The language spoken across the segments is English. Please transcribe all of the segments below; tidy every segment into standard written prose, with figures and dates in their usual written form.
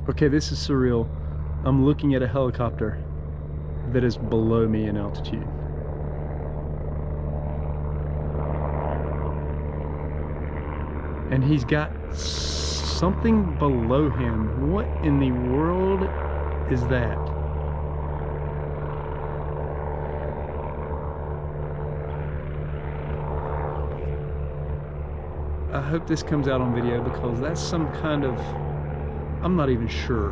Okay, this is surreal. I'm looking at a helicopter that is below me in altitude. And he's got something below him. What in the world is that? I hope this comes out on video because that's some kind of, I'm not even sure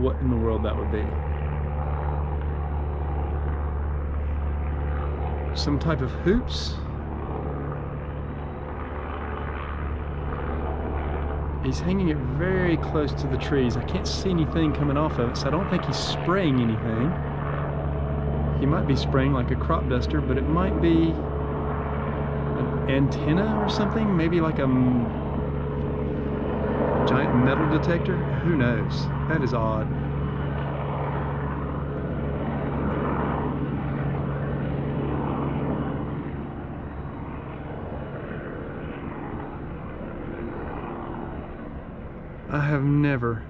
what in the world that would be. Some type of hoops. He's hanging it very close to the trees. I can't see anything coming off of it, so I don't think he's spraying anything. He might be spraying like a crop duster, but it might be an antenna or something, maybe like a giant metal detector. Who knows? That is odd. I have never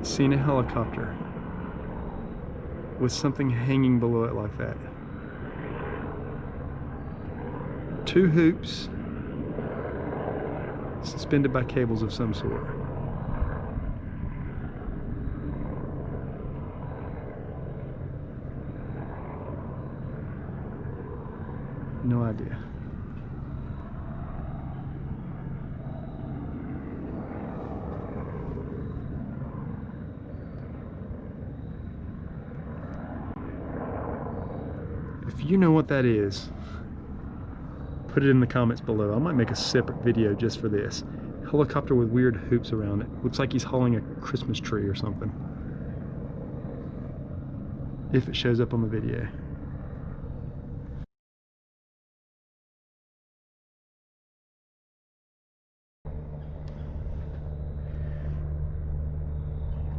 seen a helicopter with something hanging below it like that. Two hoops suspended by cables of some sort. No idea. If you know what that is, put it in the comments below. I might make a separate video just for this. Helicopter with weird hoops around it. Looks like he's hauling a Christmas tree or something. If it shows up on the video.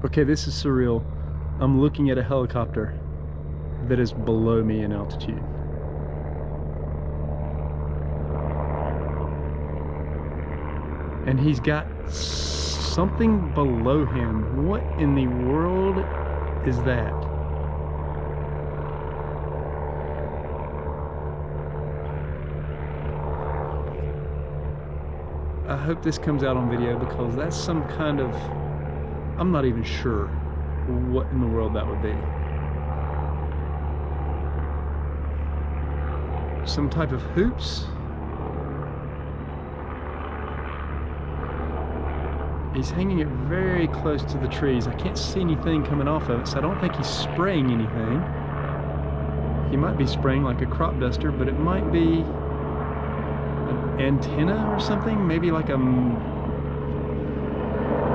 Okay, this is surreal. I'm looking at a helicopter that is below me in altitude. And he's got something below him. What in the world is that? I hope this comes out on video because that's some kind of, I'm not even sure what in the world that would be. Some type of hoops. He's hanging it very close to the trees. I can't see anything coming off of it, so I don't think he's spraying anything. He might be spraying like a crop duster, but it might be an antenna or something, maybe like a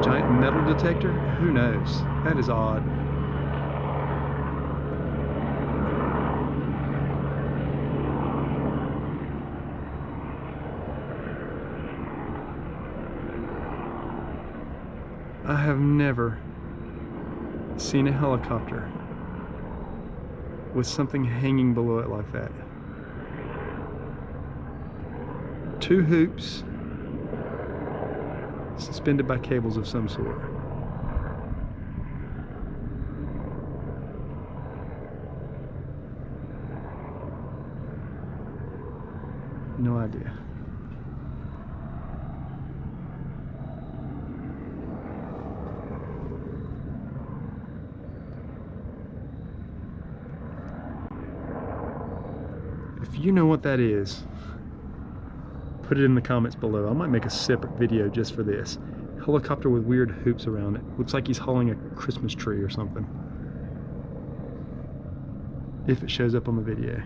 giant metal detector. Who knows? That is odd. I have never seen a helicopter with something hanging below it like that. Two hoops suspended by cables of some sort. No idea. If you know what that is, put it in the comments below. I might make a separate video just for this. Helicopter with weird hoops around it. Looks like he's hauling a Christmas tree or something. If it shows up on the video.